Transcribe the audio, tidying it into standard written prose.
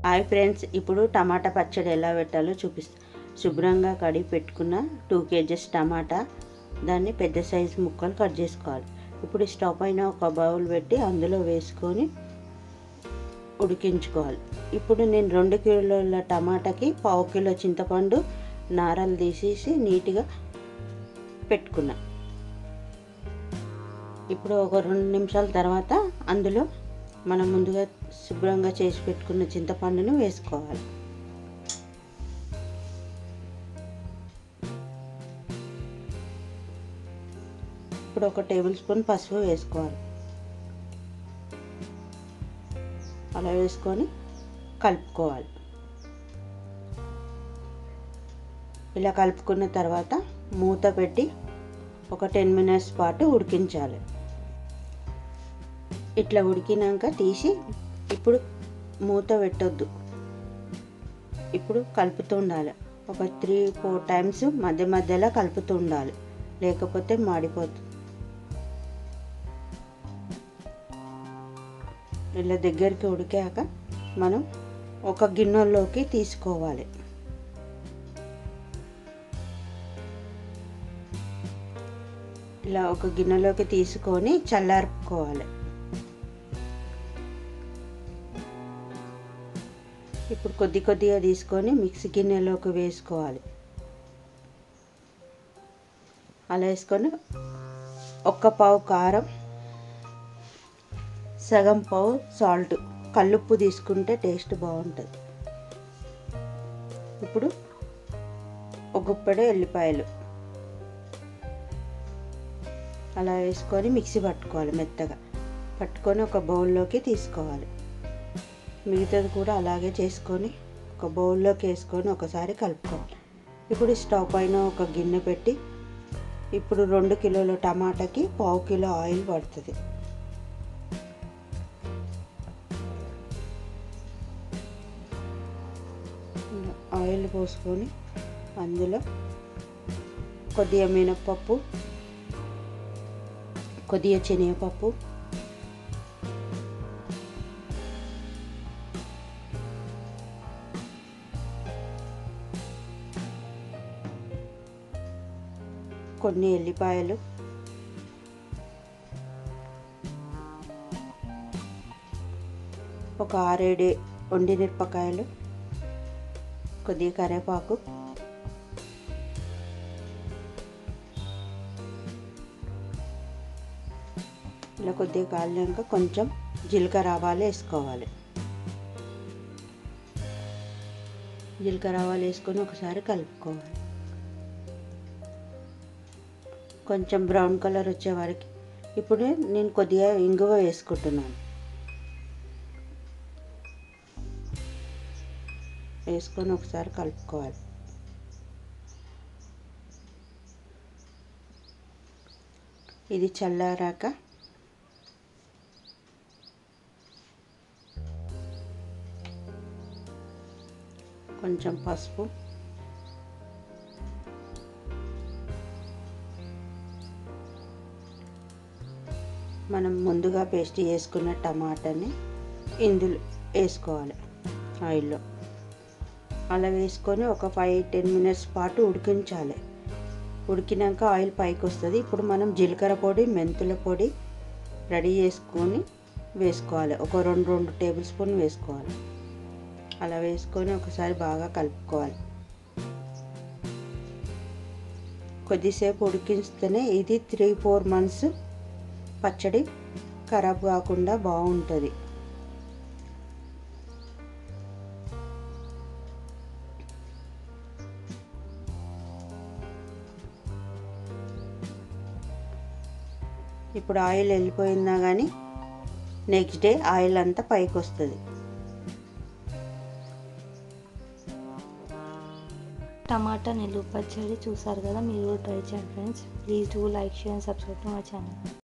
Hi friends, ఇప్పుడు టమాటా పచ్చడి ఎలా పెట్టాలో చూపిస్తా. శుభ్రంగా కడిగి పెట్టుకున్న 2 kgs టమాటా, దాన్ని పెద్ద సైజు ముక్కలు కట్ చేసుకోవాలి. ఇప్పుడు స్టవ్ పైన ఒక బౌల్ పెట్టి అందులో వేసుకొని ఉడికించుకోవాలి. ఇప్పుడు నేను 2 కిలోల టమాటాకి 1/2 కిలో చింతపండు నారలు తీసేసి నీట్గా పెట్టుకున్నా. ఇప్పుడు ఒక 2 నిమిషాల తర్వాత అందులో మనం ముందుగా శుభ్రంగా చేసి పెట్టుకున్న చింతపండును వేసుకోవాలి. ఇప్పుడు 1 టేబుల్ స్పూన్ పసుపు వేసుకోవాలి. అలా వేసుకొని కలుపుకోవాలి. ఇలా కలుపుకున్న తర్వాత మూత పెట్టి ఒక 10 మినిట్స్ పాటు ఉడికించాలి. ఇట్లా ఉడికినాక తీసి ఇప్పుడు మూత పెట్టొద్దు. ఇప్పుడు కలుపుతూ ఉండాలి. ఒక 3-4 టైమ్స్ మధ్య మధ్యలో కలుపుతూ ఉండాలి, లేకపోతే మాడిపోతుంది. ఇలా దగ్గరికి ఉడికాక మనం ఒక గిన్నెలోకి తీసుకోవాలి. ఇలా ఒక గిన్నెలోకి తీసుకొని చల్లార్పుకోవాలి. ఇప్పుడు కొద్దిగా తీసుకొని మిక్సీ గిన్నెలోకి వేసుకోవాలి. అలా వేసుకొని 1 పావు కారం, సగం పావు సాల్ట్, కల్లుప్పు తీసుకుంటే టేస్ట్ బాగుంటుంది. ఇప్పుడు ఒక గుప్పెడు ఎల్లిపాయలు అలా వేసుకొని మిక్సీ పట్టుకోవాలి. మెత్తగా పట్టుకొని ఒక బౌల్లోకి తీసుకోవాలి. మిగతాది కూడా అలాగే చేసుకొని ఒక బౌల్లోకి వేసుకొని ఒకసారి కలుపుకోవాలి. ఇప్పుడు స్టవ్ పైన ఒక గిన్నె పెట్టి ఇప్పుడు 2 కిలోల టమాటాకి 1/2 కిలో ఆయిల్ పడుతుంది. ఆయిల్ పోసుకొని అందులో కొద్దిగా మినప్పప్పు, కొద్దిగా శనగపప్పు, కొన్ని ఎల్లిపాయలు, ఒక 6-7 ఎండుమిరపకాయలు, కొద్దిగా కరివేపాకు, ఇలా కొద్దిగా కాలినాక కొంచెం జీలకర్ర ఆవాలు వేసుకోవాలి. జీలకర్ర ఆవాలు వేసుకొని ఒకసారి కలుపుకోవాలి. కొంచెం బ్రౌన్ కలర్ వచ్చే వరకు ఇప్పుడు నేను కొద్దిగా ఇంగువ వేసుకుంటున్నాను. వేసుకొని ఒకసారి కలుపుకోవాలి. ఇది చల్లారాక కొంచెం పసుపు, మనం ముందుగా పేస్ట్ చేసుకున్న టమాటాని ఇందులో వేసుకోవాలి ఆయిల్లో. అలా వేసుకొని ఒక 5-10 మినిట్స్ పాటు ఉడికించాలి. ఉడికినాక ఆయిల్ పైకి వస్తుంది. ఇప్పుడు మనం జీలకర్ర పొడి, మెంతుల పొడి రెడీ చేసుకొని వేసుకోవాలి. ఒక 2 టేబుల్ స్పూన్ వేసుకోవాలి. అలా వేసుకొని ఒకసారి బాగా కలుపుకోవాలి. కొద్దిసేపు ఉడికిస్తేనే ఇది 3-4 మంత్స్ పచ్చడి ఖరాబ్ కాకుండా బాగుంటుంది. ఇప్పుడు ఆయిల్ వెళ్ళిపోయిందా కానీ నెక్స్ట్ డే ఆయిల్ అంతా పైకి వస్తుంది. టమాటా నిలువ పచ్చడి చూసారు కదా, మీరు ట్రై చేయండి friends. Please do like, share and subscribe to my channel.